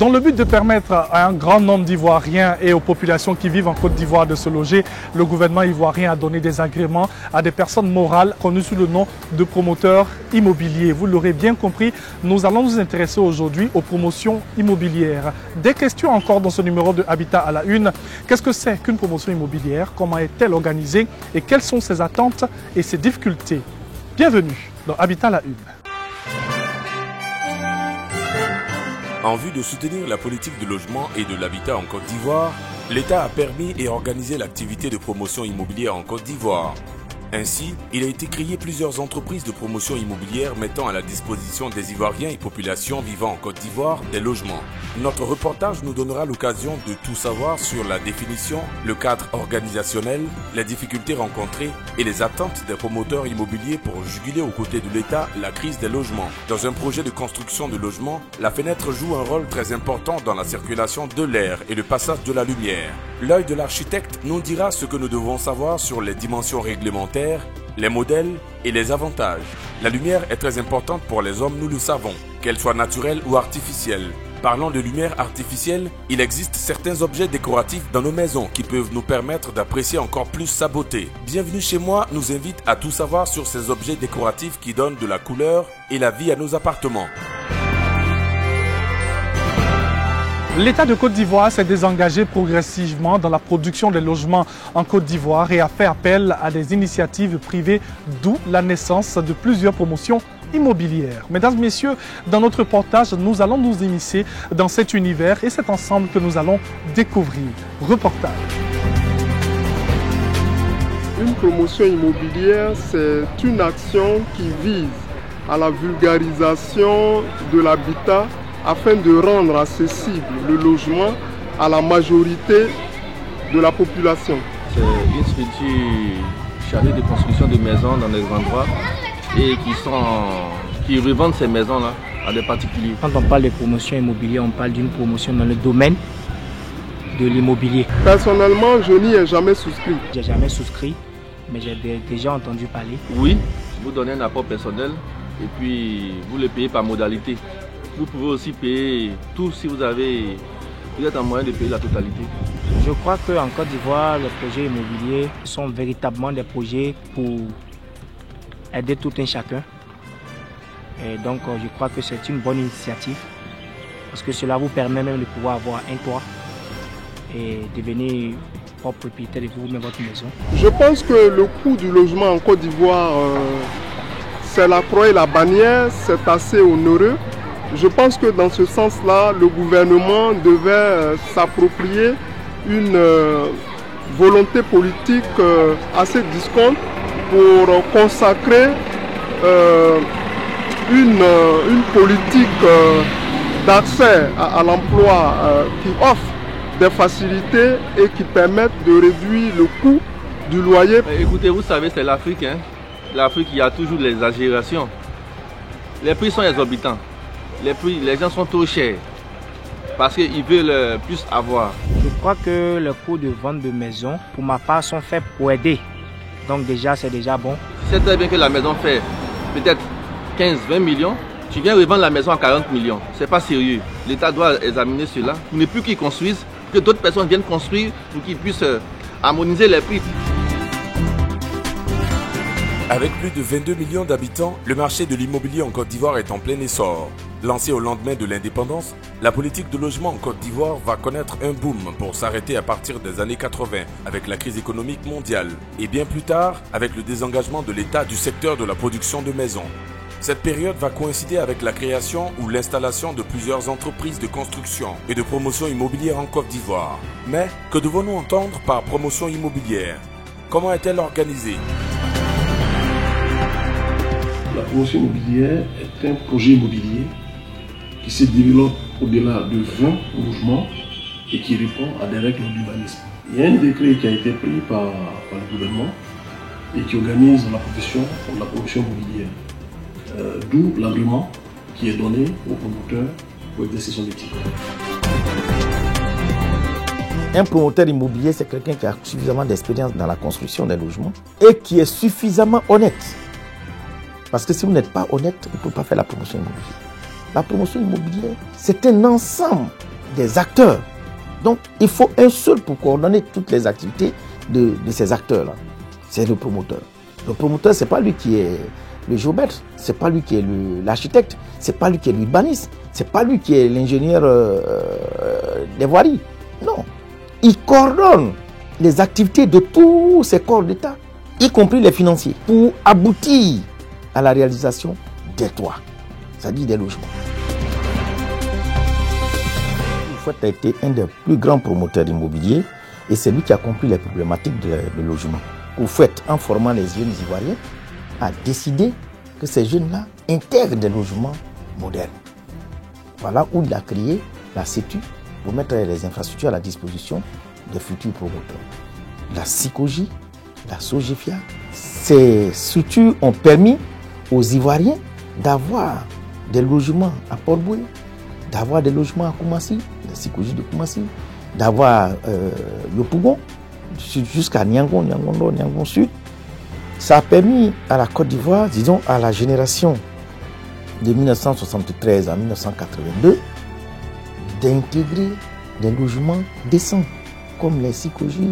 Dans le but de permettre à un grand nombre d'Ivoiriens et aux populations qui vivent en Côte d'Ivoire de se loger, le gouvernement ivoirien a donné des agréments à des personnes morales connues sous le nom de promoteurs immobiliers. Vous l'aurez bien compris, nous allons nous intéresser aujourd'hui aux promotions immobilières. Des questions encore dans ce numéro de Habitat à la Une. Qu'est-ce que c'est qu'une promotion immobilière? Comment est-elle organisée? Et quelles sont ses attentes et ses difficultés? Bienvenue dans Habitat à la Une. En vue de soutenir la politique de logement et de l'habitat en Côte d'Ivoire, l'État a permis et organisé l'activité de promotion immobilière en Côte d'Ivoire. Ainsi, il a été créé plusieurs entreprises de promotion immobilière mettant à la disposition des Ivoiriens et populations vivant en Côte d'Ivoire des logements. Notre reportage nous donnera l'occasion de tout savoir sur la définition, le cadre organisationnel, les difficultés rencontrées et les attentes des promoteurs immobiliers pour juguler aux côtés de l'État la crise des logements. Dans un projet de construction de logements, la fenêtre joue un rôle très important dans la circulation de l'air et le passage de la lumière. L'œil de l'architecte nous dira ce que nous devons savoir sur les dimensions réglementaires, les modèles et les avantages. La lumière est très importante pour les hommes, nous le savons, qu'elle soit naturelle ou artificielle. Parlant de lumière artificielle, il existe certains objets décoratifs dans nos maisons qui peuvent nous permettre d'apprécier encore plus sa beauté. Bienvenue chez moi nous invite à tout savoir sur ces objets décoratifs qui donnent de la couleur et la vie à nos appartements. L'État de Côte d'Ivoire s'est désengagé progressivement dans la production des logements en Côte d'Ivoire et a fait appel à des initiatives privées, d'où la naissance de plusieurs promotions immobilières. Mesdames, Messieurs, dans notre reportage, nous allons nous immiscer dans cet univers et c'est ensemble que nous allons découvrir. Reportage. Une promotion immobilière, c'est une action qui vise à la vulgarisation de l'habitat afin de rendre accessible le logement à la majorité de la population. C'est une structure chargée de construction de maisons dans des endroits et qui revendent ces maisons-là à des particuliers. Quand on parle de promotion immobilière, on parle d'une promotion dans le domaine de l'immobilier. Personnellement, je n'y ai jamais souscrit. J'ai jamais souscrit, mais j'ai déjà entendu parler. Oui, vous donnez un apport personnel et puis vous le payez par modalité. Vous pouvez aussi payer tout si vous êtes en moyen de payer la totalité. Je crois qu'en Côte d'Ivoire, les projets immobiliers sont véritablement des projets pour aider tout un chacun. Et donc je crois que c'est une bonne initiative parce que cela vous permet même de pouvoir avoir un toit et devenir propre propriétaire de vous-même votre maison. Je pense que le coût du logement en Côte d'Ivoire, c'est la croix et la bannière, c'est assez onéreux. Je pense que dans ce sens-là, le gouvernement devait s'approprier une volonté politique assez discorde pour consacrer une politique d'accès à l'emploi qui offre des facilités et qui permettent de réduire le coût du loyer. Écoutez, vous savez, c'est l'Afrique. L'Afrique, il y a toujours les exagérations. Les prix sont exorbitants. Les gens sont trop chers parce qu'ils veulent plus avoir. Je crois que les coûts de vente de maison, pour ma part, sont faits pour aider. Donc déjà, c'est déjà bon. C'est très bien que la maison fait peut-être 15-20 millions. Tu viens revendre la maison à 40 millions. C'est pas sérieux. L'État doit examiner cela. Pour ne plus qu'ils construisent, que d'autres personnes viennent construire pour qu'ils puissent harmoniser les prix. Avec plus de 22 millions d'habitants, le marché de l'immobilier en Côte d'Ivoire est en plein essor. Lancée au lendemain de l'indépendance, la politique de logement en Côte d'Ivoire va connaître un boom pour s'arrêter à partir des années 80 avec la crise économique mondiale et bien plus tard avec le désengagement de l'État du secteur de la production de maisons. Cette période va coïncider avec la création ou l'installation de plusieurs entreprises de construction et de promotion immobilière en Côte d'Ivoire. Mais que devons-nous entendre par promotion immobilière? Comment est-elle organisée? La promotion immobilière est un projet immobilier qui se développe au-delà de 20 logements et qui répond à des règles d'urbanisme. Il y a un décret qui a été pris par le gouvernement et qui organise la profession de la promotion immobilière. D'où l'agrément qui est donné aux promoteurs pour exercer son métier. Un promoteur immobilier, c'est quelqu'un qui a suffisamment d'expérience dans la construction des logements et qui est suffisamment honnête. Parce que si vous n'êtes pas honnête, vous ne pouvez pas faire la promotion immobilière. La promotion immobilière, c'est un ensemble des acteurs. Donc, il faut un seul pour coordonner toutes les activités de ces acteurs-là. C'est le promoteur. Le promoteur, ce n'est pas lui qui est le géomètre, ce n'est pas lui qui est l'architecte, ce n'est pas lui qui est l'urbaniste, ce n'est pas lui qui est l'ingénieur des voiries. Non. Il coordonne les activités de tous ces corps d'État, y compris les financiers, pour aboutir à la réalisation des toits, c'est-à-dire des logements. Oufouette a été un des plus grands promoteurs immobiliers et c'est lui qui a compris les problématiques de logement. Oufouette, en formant les jeunes Ivoiriens, a décidé que ces jeunes-là intègrent des logements modernes. Voilà où il a créé la CETU pour mettre les infrastructures à la disposition des futurs promoteurs. La SICOGI, la SOGEFIA, ces structures ont permis aux Ivoiriens d'avoir des logements à Port-Boué, d'avoir des logements à Koumassi, la SICOGI de Koumassi, d'avoir Yopougon, jusqu'à Niangon, Niangon-Nord, Niangon-Sud. Ça a permis à la Côte d'Ivoire, disons à la génération de 1973 à 1982, d'intégrer des logements décents, comme les SICOGI,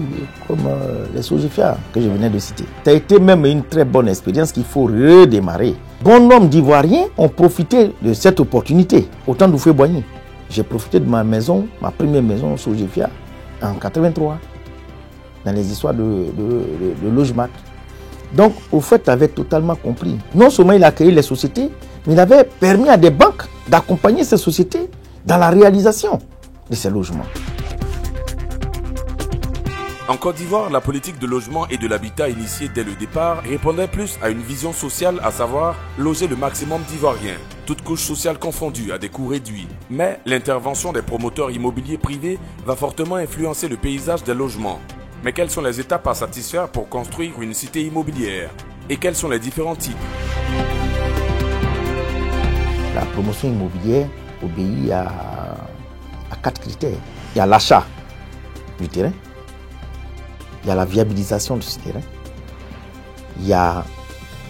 comme les SOGEFIA que je venais de citer. Ça a été même une très bonne expérience qu'il faut redémarrer. Bon nombre d'Ivoiriens ont profité de cette opportunité, autant d'Oufoué-Boigny. J'ai profité de ma maison, ma première maison SOGEFIA, en 1983, dans les histoires de logement. Donc, Oufouette avait totalement compris. Non seulement il a créé les sociétés, mais il avait permis à des banques d'accompagner ces sociétés dans la réalisation de ces logements. En Côte d'Ivoire, la politique de logement et de l'habitat initiée dès le départ répondait plus à une vision sociale, à savoir loger le maximum d'Ivoiriens, toutes couches sociales confondues, à des coûts réduits. Mais l'intervention des promoteurs immobiliers privés va fortement influencer le paysage des logements. Mais quelles sont les étapes à satisfaire pour construire une cité immobilière? Et quels sont les différents types? La promotion immobilière obéit à 4 critères. Il y a l'achat du terrain, il y a la viabilisation de ce terrain, il y a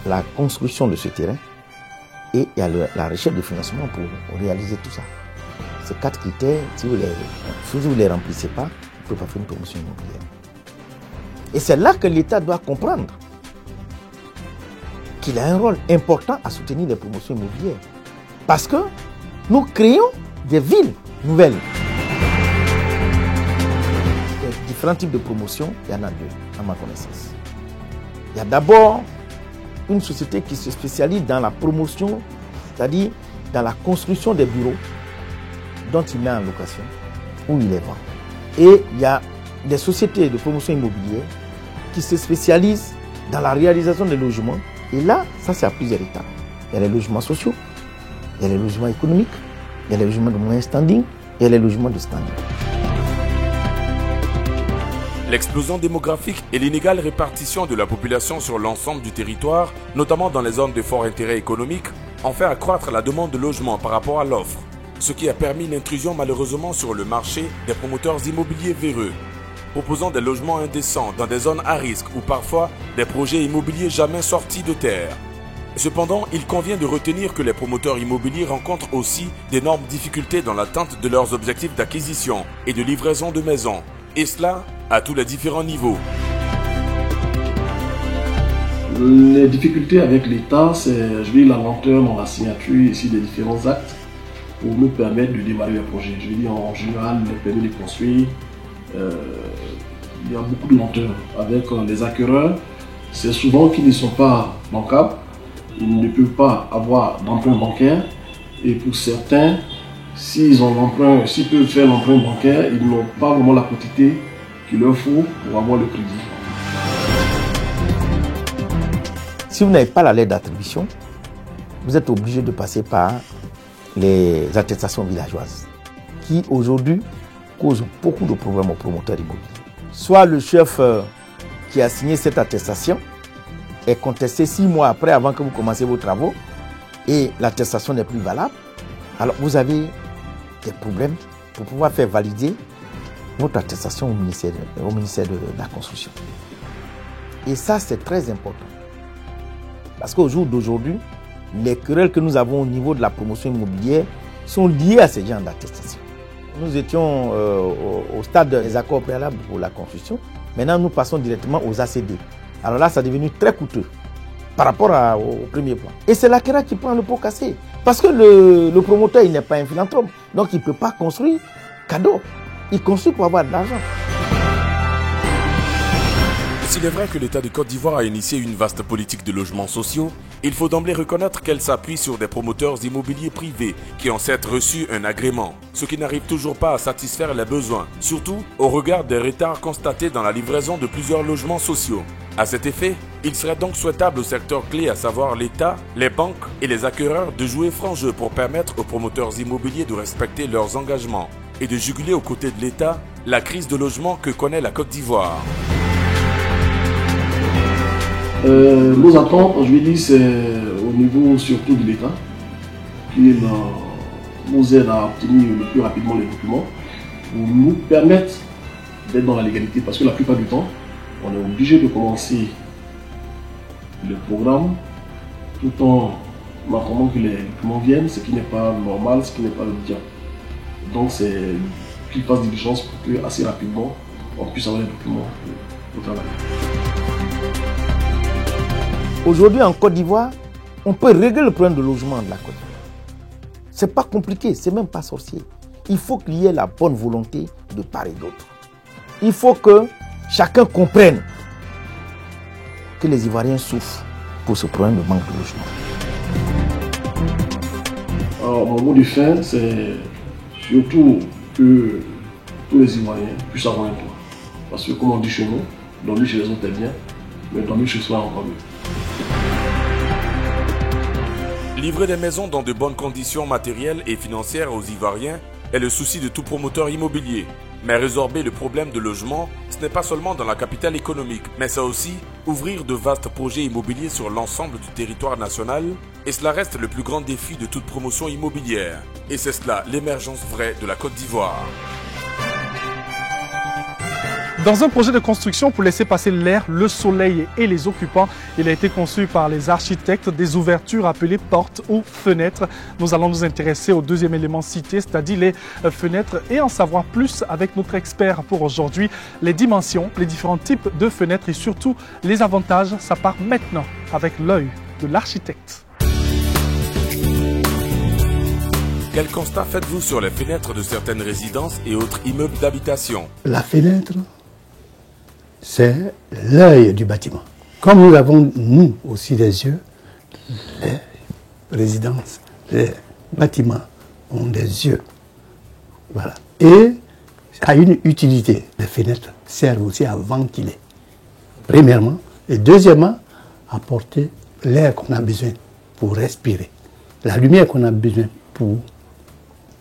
la construction de ce terrain et il y a la recherche de financement pour réaliser tout ça. Ces 4 critères, si vous ne les remplissez pas, vous ne pouvez pas faire une promotion immobilière. Et c'est là que l'État doit comprendre qu'il a un rôle important à soutenir les promotions immobilières. Parce que nous créons des villes nouvelles. Il y a différents types de promotions, il y en a 2, à ma connaissance. Il y a d'abord une société qui se spécialise dans la promotion, c'est-à-dire dans la construction des bureaux dont il met en location, ou il les vend. Et il y a des sociétés de promotion immobilière qui se spécialisent dans la réalisation des logements. Et là, ça c'est à plusieurs étapes. Il y a les logements sociaux, il y a les logements économiques, il y a les logements de moyen standing, il y a les logements de standing. L'explosion démographique et l'inégale répartition de la population sur l'ensemble du territoire, notamment dans les zones de fort intérêt économique, ont fait accroître la demande de logement par rapport à l'offre, ce qui a permis l'intrusion malheureusement sur le marché des promoteurs immobiliers véreux, proposant des logements indécents dans des zones à risque ou parfois des projets immobiliers jamais sortis de terre. Cependant, il convient de retenir que les promoteurs immobiliers rencontrent aussi d'énormes difficultés dans l'atteinte de leurs objectifs d'acquisition et de livraison de maisons, et cela à tous les différents niveaux. Les difficultés avec l'État, c'est la lenteur dans la signature ici des différents actes pour nous permettre de démarrer le projet. Je veux dire, en général, les permis de construire, il y a beaucoup de lenteur. Avec les acquéreurs, c'est souvent qu'ils ne sont pas bancables, ils ne peuvent pas avoir d'emprunt bancaire. Et pour certains, s'ils peuvent faire l'emprunt bancaire, ils n'ont pas vraiment la quantité qu'il leur faut pour avoir le crédit. Si vous n'avez pas la lettre d'attribution, vous êtes obligé de passer par les attestations villageoises qui aujourd'hui causent beaucoup de problèmes aux promoteurs immobiliers. Soit le chef qui a signé cette attestation est contesté 6 mois après avant que vous commenciez vos travaux et l'attestation n'est plus valable, alors vous avez des problèmes pour pouvoir faire valider votre attestation au ministère de la Construction. Et ça, c'est très important. Parce qu'au jour d'aujourd'hui, les querelles que nous avons au niveau de la promotion immobilière sont liées à ces genres d'attestation. Nous étions au stade des accords préalables pour la construction. Maintenant, nous passons directement aux ACD. Alors là, ça est devenu très coûteux par rapport au premier plan. Et c'est l'acquéreur qui prend le pot cassé. Parce que le promoteur, il n'est pas un philanthrope. Donc, il ne peut pas construire cadeau. Il construit pour avoir de l'argent. S'il est vrai que l'État de Côte d'Ivoire a initié une vaste politique de logements sociaux, il faut d'emblée reconnaître qu'elle s'appuie sur des promoteurs immobiliers privés qui ont certes reçu un agrément, ce qui n'arrive toujours pas à satisfaire les besoins, surtout au regard des retards constatés dans la livraison de plusieurs logements sociaux. À cet effet, il serait donc souhaitable au secteur clé, à savoir l'État, les banques et les acquéreurs, de jouer franc jeu pour permettre aux promoteurs immobiliers de respecter leurs engagements et de juguler aux côtés de l'État la crise de logement que connaît la Côte d'Ivoire. Nos attentes, je vais dire, c'est au niveau surtout de l'État, qui nous aide à obtenir le plus rapidement les documents, pour nous permettre d'être dans la légalité, parce que la plupart du temps, on est obligé de commencer le programme tout en attendant que les documents viennent, ce qui n'est pas normal, ce qui n'est pas bien. Donc c'est qu'il fasse diligence pour que assez rapidement on puisse avoir les documents pour travailler. Aujourd'hui, en Côte d'Ivoire, on peut régler le problème de logement de la Côte d'Ivoire. C'est pas compliqué, c'est même pas sorcier. Il faut qu'il y ait la bonne volonté de part et d'autre. Il faut que chacun comprenne que les Ivoiriens souffrent pour ce problème de manque de logement. Alors, mon mot de fin, c'est surtout que tous les Ivoiriens puissent avoir un toit. Parce que, comme on dit chez nous, dormir chez les autres est bien, mais dormir chez soi encore mieux. Livrer des maisons dans de bonnes conditions matérielles et financières aux Ivoiriens est le souci de tout promoteur immobilier. Mais résorber le problème de logement, ce n'est pas seulement dans la capitale économique, mais c'est aussi ouvrir de vastes projets immobiliers sur l'ensemble du territoire national, et cela reste le plus grand défi de toute promotion immobilière. Et c'est cela l'émergence vraie de la Côte d'Ivoire. Dans un projet de construction pour laisser passer l'air, le soleil et les occupants, il a été conçu par les architectes des ouvertures appelées portes ou fenêtres. Nous allons nous intéresser au deuxième élément cité, c'est-à-dire les fenêtres, et en savoir plus avec notre expert pour aujourd'hui. Les dimensions, les différents types de fenêtres et surtout les avantages, ça part maintenant avec l'œil de l'architecte. Quel constat faites-vous sur les fenêtres de certaines résidences et autres immeubles d'habitation? La fenêtre, c'est l'œil du bâtiment. Comme nous avons, nous aussi, des yeux, les résidences, les bâtiments ont des yeux. Voilà. Et ça a une utilité. Les fenêtres servent aussi à ventiler, premièrement. Et deuxièmement, apporter l'air qu'on a besoin pour respirer, la lumière qu'on a besoin pour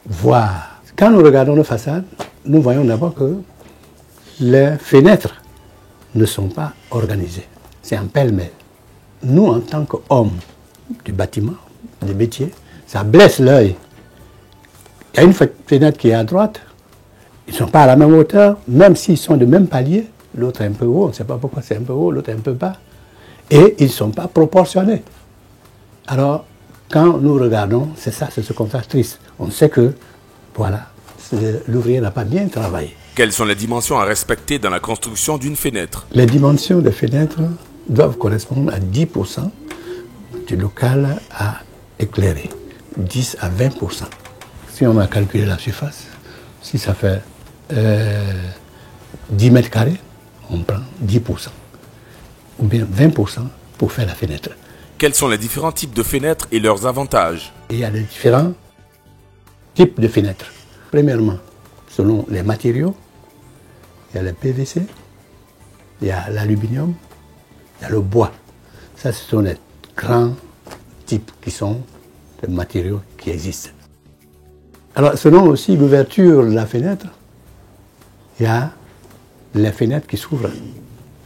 voir. Quand nous regardons nos façades, nous voyons d'abord que les fenêtres ne sont pas organisées. C'est un pêle-mêle. Nous, en tant qu'hommes du bâtiment, des métiers, ça blesse l'œil. Il y a une fenêtre qui est à droite, ils ne sont pas à la même hauteur, même s'ils sont de même palier, l'autre est un peu haut, on ne sait pas pourquoi c'est un peu haut, l'autre est un peu bas, et ils ne sont pas proportionnés. Alors, quand nous regardons, c'est ça, c'est ce contraste triste. On sait que, voilà, l'ouvrier n'a pas bien travaillé. Quelles sont les dimensions à respecter dans la construction d'une fenêtre? Les dimensions des fenêtres doivent correspondre à 10% du local à éclairer, 10 à 20%. Si on a calculé la surface, si ça fait 10 mètres carrés, on prend 10%, ou bien 20% pour faire la fenêtre. Quels sont les différents types de fenêtres et leurs avantages? Il y a des différents types de fenêtres. Premièrement, selon les matériaux, il y a le PVC, il y a l'aluminium, il y a le bois. Ça, ce sont les grands types qui sont des matériaux qui existent. Alors, selon aussi l'ouverture de la fenêtre, il y a les fenêtres qui s'ouvrent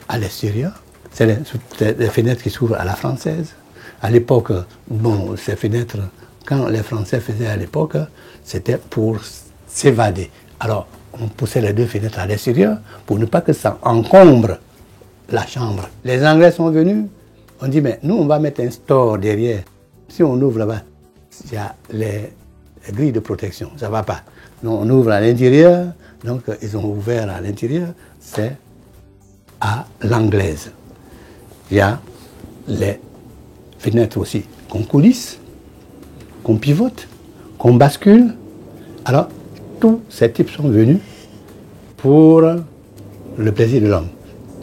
à l'extérieur. C'est les fenêtres qui s'ouvrent à la française. À l'époque, bon, ces fenêtres, quand les Français faisaient à l'époque, c'était pour s'évader. Alors, on poussait les deux fenêtres à l'extérieur pour ne pas que ça encombre la chambre. Les Anglais sont venus, on dit, mais nous, on va mettre un store derrière. Si on ouvre là-bas, il y a les grilles de protection. Ça ne va pas. Donc, on ouvre à l'intérieur. Donc, ils ont ouvert à l'intérieur. C'est à l'anglaise. Il y a les fenêtres aussi qu'on coulisse, qu'on pivote, qu'on bascule. Alors, tous ces types sont venus pour le plaisir de l'homme.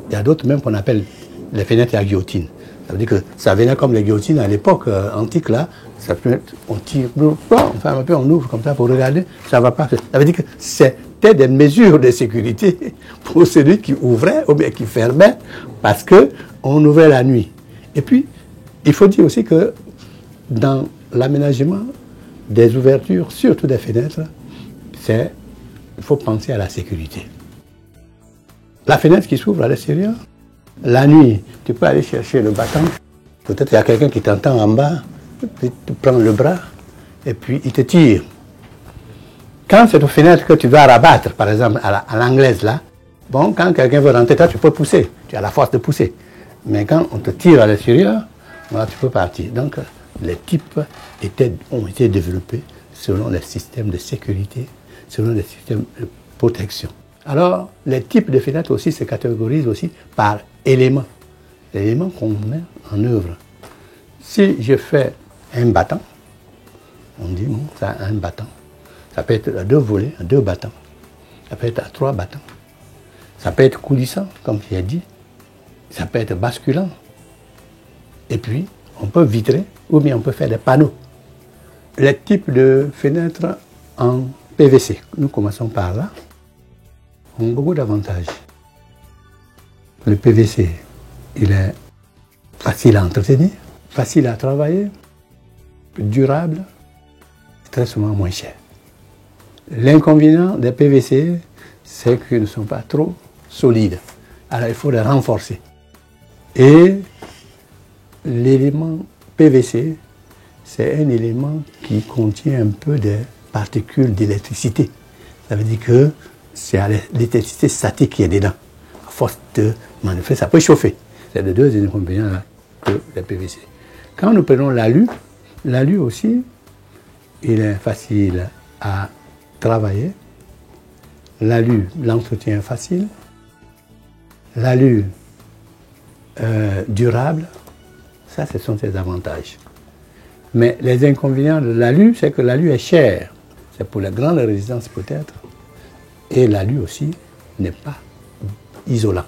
Il y a d'autres même qu'on appelle les fenêtres à guillotine. Ça veut dire que ça venait comme les guillotines à l'époque antique, là. Ça peut être, on tire, enfin un peu, on ouvre comme ça pour regarder, ça ne va pas. Ça veut dire que c'était des mesures de sécurité pour celui qui ouvrait ou bien qui fermait, parce qu'on ouvrait la nuit. Et puis, il faut dire aussi que dans l'aménagement des ouvertures, surtout des fenêtres, il faut penser à la sécurité. La fenêtre qui s'ouvre à l'extérieur, la nuit, tu peux aller chercher le battant. Peut-être il y a quelqu'un qui t'entend en bas, puis tu prends le bras, et puis il te tire. Quand c'est une fenêtre que tu dois rabattre, par exemple, à l'anglaise, là, bon, quand quelqu'un veut rentrer, toi, tu peux pousser. Tu as la force de pousser. Mais quand on te tire à l'extérieur, voilà, tu peux partir. Donc, les types ont été développés selon les systèmes de sécurité, selon les systèmes de protection. Alors, les types de fenêtres aussi se catégorisent aussi par éléments. Les éléments qu'on met en œuvre. Si je fais un battant, on dit, bon, ça a un battant. Ça peut être à 2 volets, à 2 battants. Ça peut être à 3 battants. Ça peut être coulissant, comme j'ai dit. Ça peut être basculant. Et puis, on peut vitrer ou bien on peut faire des panneaux. Les types de fenêtres en PVC, nous commençons par là, ont beaucoup d'avantages. Le PVC, il est facile à entretenir, facile à travailler, durable, très souvent moins cher. L'inconvénient des PVC, c'est qu'ils ne sont pas trop solides. Alors il faut les renforcer. Et l'élément PVC, c'est un élément qui contient un peu de particules d'électricité. Ça veut dire que c'est l'électricité statique qui est dedans. À force de manœuvrer, ça peut chauffer. C'est les 2 inconvénients là que les PVC. Quand nous prenons l'alu aussi, il est facile à travailler. L'alu, l'entretien est facile. L'alu durable, ça, ce sont ses avantages. Mais les inconvénients de l'alu, c'est que l'alu est cher. C'est pour les grandes résidences peut-être. Et l'alu aussi n'est pas isolant.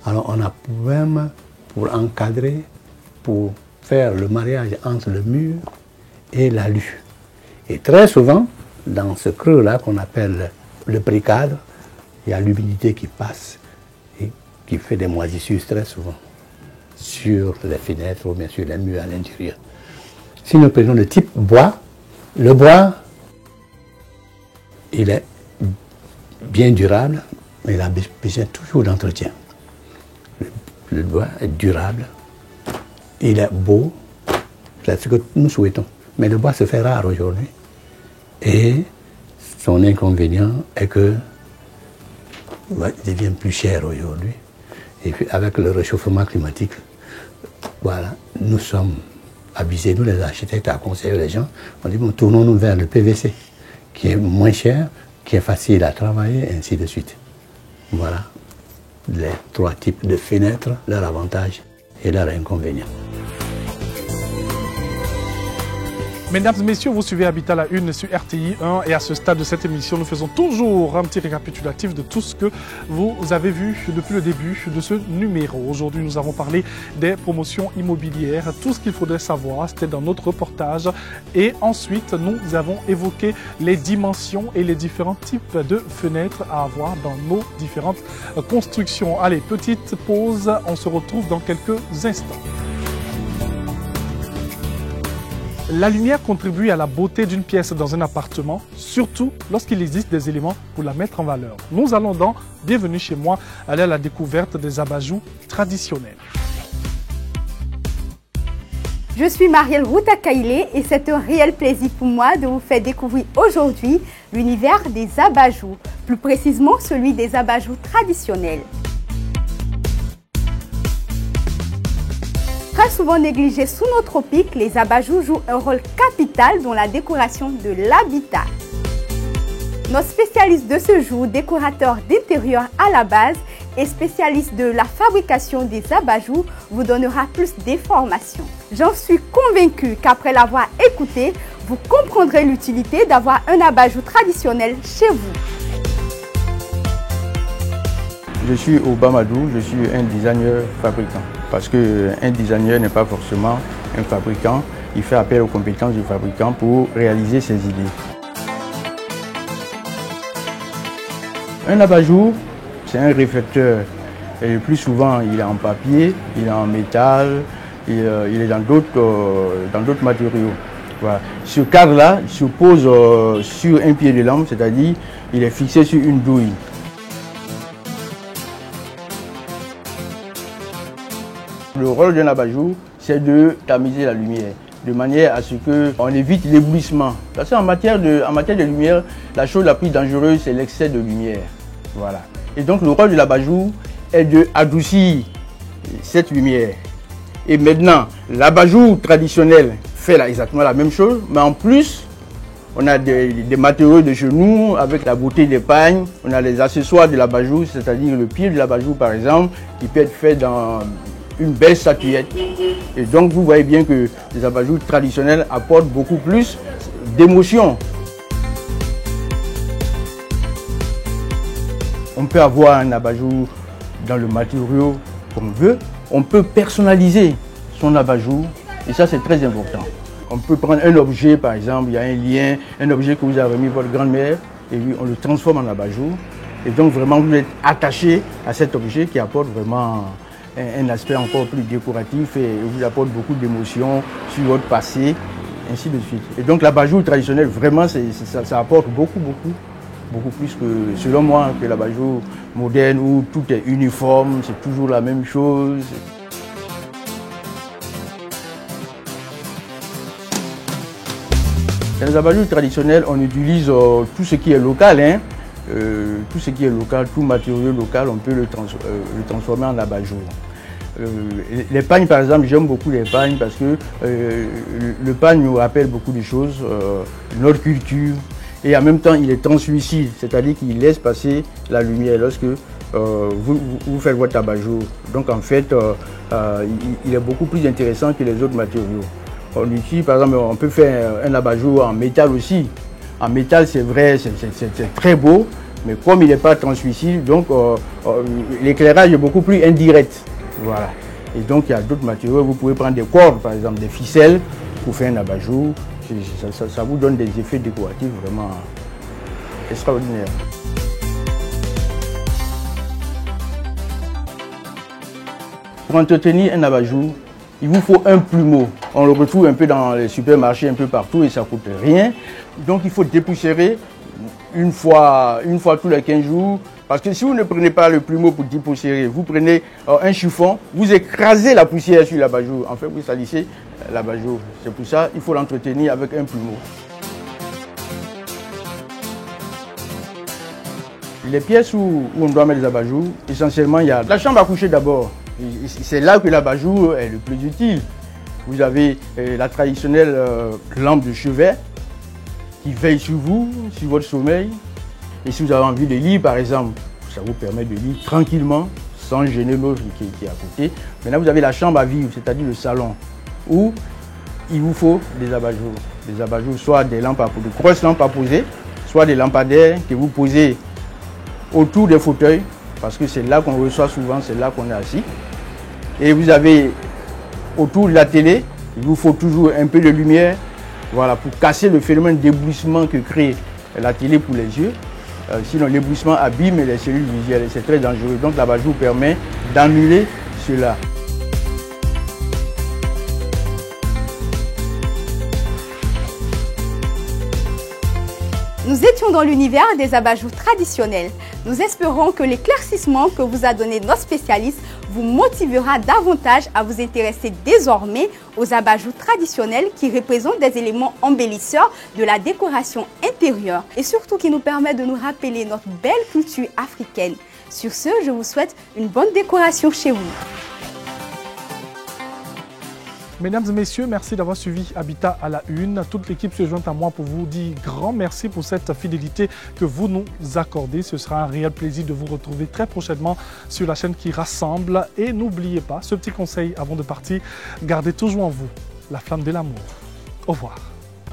Alors on a même pour encadrer, pour faire le mariage entre le mur et l'alu. Et très souvent, dans ce creux-là qu'on appelle le pré-cadre, il y a l'humidité qui passe et qui fait des moisissures très souvent sur les fenêtres ou bien sur les murs à l'intérieur. Si nous prenons le type bois, le bois, il est bien durable, mais il a besoin toujours d'entretien. Le bois est durable, il est beau, c'est ce que nous souhaitons. Mais le bois se fait rare aujourd'hui. Et son inconvénient est que il devient plus cher aujourd'hui. Et puis avec le réchauffement climatique, voilà, nous sommes abusés, nous les architectes, à conseiller les gens. On dit, bon, tournons-nous vers le PVC, qui est moins cher, qui est facile à travailler, et ainsi de suite. Voilà les 3 types de fenêtres, leurs avantages et leurs inconvénients. Mesdames et messieurs, vous suivez Habitat la Une sur RTI 1 et à ce stade de cette émission, nous faisons toujours un petit récapitulatif de tout ce que vous avez vu depuis le début de ce numéro. Aujourd'hui, nous avons parlé des promotions immobilières, tout ce qu'il faudrait savoir, c'était dans notre reportage. Et ensuite, nous avons évoqué les dimensions et les différents types de fenêtres à avoir dans nos différentes constructions. Allez, petite pause, on se retrouve dans quelques instants. La lumière contribue à la beauté d'une pièce dans un appartement, surtout lorsqu'il existe des éléments pour la mettre en valeur. Nous allons dans Bienvenue chez moi aller à la découverte des abat-jour traditionnels. Je suis Marielle Routakaile et c'est un réel plaisir pour moi de vous faire découvrir aujourd'hui l'univers des abat-jour, plus précisément celui des abat-jour traditionnels. Très souvent négligés sous nos tropiques, les abat-jours jouent un rôle capital dans la décoration de l'habitat. Notre spécialiste de ce jour, décorateur d'intérieur à la base et spécialiste de la fabrication des abat-jours, vous donnera plus d'informations. J'en suis convaincue qu'après l'avoir écouté, vous comprendrez l'utilité d'avoir un abat-jour traditionnel chez vous. Je suis Obamadou, je suis un designer fabricant. Parce qu'un designer n'est pas forcément un fabricant, il fait appel aux compétences du fabricant pour réaliser ses idées. Un abat-jour, c'est un réflecteur. Et le plus souvent, il est en papier, il est en métal, il est dans d'autres matériaux. Voilà. Ce cadre-là se pose sur un pied de lampe, c'est-à-dire il est fixé sur une douille. Le rôle d'un abat-jour, c'est de tamiser la lumière, de manière à ce qu'on évite l'éblouissement. Parce qu'en matière de lumière, la chose la plus dangereuse, c'est l'excès de lumière. Voilà. Et donc le rôle de l'abat-jour est d'adoucir cette lumière. Et maintenant, l'abat-jour traditionnel fait exactement la même chose, mais en plus, on a des matériaux de chez nous avec la beauté des pagnes, on a les accessoires de l'abat-jour, c'est-à-dire le pied de l'abat-jour par exemple, qui peut être fait dans une belle statuette. Et donc vous voyez bien que les abat-jours traditionnels apportent beaucoup plus d'émotion. On peut avoir un abat-jour dans le matériau qu'on veut. On peut personnaliser son abat-jour et ça c'est très important. On peut prendre un objet, par exemple, il y a un lien, un objet que vous avez remis votre grand-mère et puis on le transforme en abat-jour. Et donc vraiment vous êtes attaché à cet objet qui apporte vraiment un aspect encore plus décoratif et vous apporte beaucoup d'émotions sur votre passé, ainsi de suite. Et donc l'abat-jour traditionnel, vraiment, ça apporte beaucoup plus que, selon moi, que l'abat-jour moderne où tout est uniforme, c'est toujours la même chose. Dans les abat-jours traditionnels, on utilise tout ce qui est local, tout ce qui est local, tout matériau local, on peut le transformer en abat-jour. Les pagnes, par exemple, j'aime beaucoup les pagnes parce que le pagne nous rappelle beaucoup de choses, notre culture, et en même temps il est translucide, c'est-à-dire qu'il laisse passer la lumière lorsque vous faites votre abat-jour. Donc en fait, il est beaucoup plus intéressant que les autres matériaux. On utilise, par exemple, on peut faire un abat-jour en métal aussi. En métal, c'est vrai, c'est très beau, mais comme il n'est pas translucide, donc l'éclairage est beaucoup plus indirect. Voilà. Et donc il y a d'autres matériaux, vous pouvez prendre des cordes, par exemple des ficelles, pour faire un abat-jour. Ça vous donne des effets décoratifs vraiment extraordinaires. Pour entretenir un abat-jour, il vous faut un plumeau. On le retrouve un peu dans les supermarchés, un peu partout et ça ne coûte rien. Donc il faut dépoussiérer une fois tous les 15 jours. Parce que si vous ne prenez pas le plumeau pour dépoussiérer, vous prenez un chiffon, vous écrasez la poussière sur l'abat-jour. En fait, vous salissez l'abat-jour. C'est pour ça qu'il faut l'entretenir avec un plumeau. Les pièces où on doit mettre les abat-jours, essentiellement, il y a la chambre à coucher d'abord. C'est là que l'abat-jour est le plus utile. Vous avez la traditionnelle lampe de chevet qui veille sur vous, sur votre sommeil. Et si vous avez envie de lire, par exemple, ça vous permet de lire tranquillement, sans gêner l'autre qui est à côté. Maintenant, vous avez la chambre à vivre, c'est-à-dire le salon, où il vous faut des abat-jours. Des abat-jours, soit des lampes de grosses lampes à poser, soit des lampadaires que vous posez autour des fauteuils, parce que c'est là qu'on reçoit souvent, c'est là qu'on est assis. Et vous avez autour de la télé, il vous faut toujours un peu de lumière, voilà, pour casser le phénomène d'éblouissement que crée la télé pour les yeux. Sinon l'éblouissement abîme les cellules visuelles et c'est très dangereux. Donc l'abat-jour permet d'annuler cela. Nous étions dans l'univers des abat-jours traditionnels. Nous espérons que l'éclaircissement que vous a donné notre spécialiste vous motivera davantage à vous intéresser désormais aux abat-jours traditionnels qui représentent des éléments embellisseurs de la décoration intérieure et surtout qui nous permettent de nous rappeler notre belle culture africaine. Sur ce, je vous souhaite une bonne décoration chez vous. Mesdames et messieurs, merci d'avoir suivi Habitat à la Une. Toute l'équipe se joint à moi pour vous dire grand merci pour cette fidélité que vous nous accordez. Ce sera un réel plaisir de vous retrouver très prochainement sur la chaîne qui rassemble. Et n'oubliez pas, ce petit conseil avant de partir, gardez toujours en vous la flamme de l'amour. Au revoir.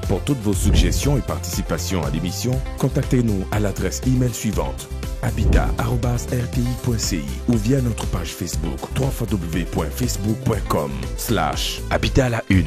Pour toutes vos suggestions et participations à l'émission, contactez-nous à l'adresse email suivante: habitat@rti.ci ou via notre page Facebook www.facebook.com/habitat à la une/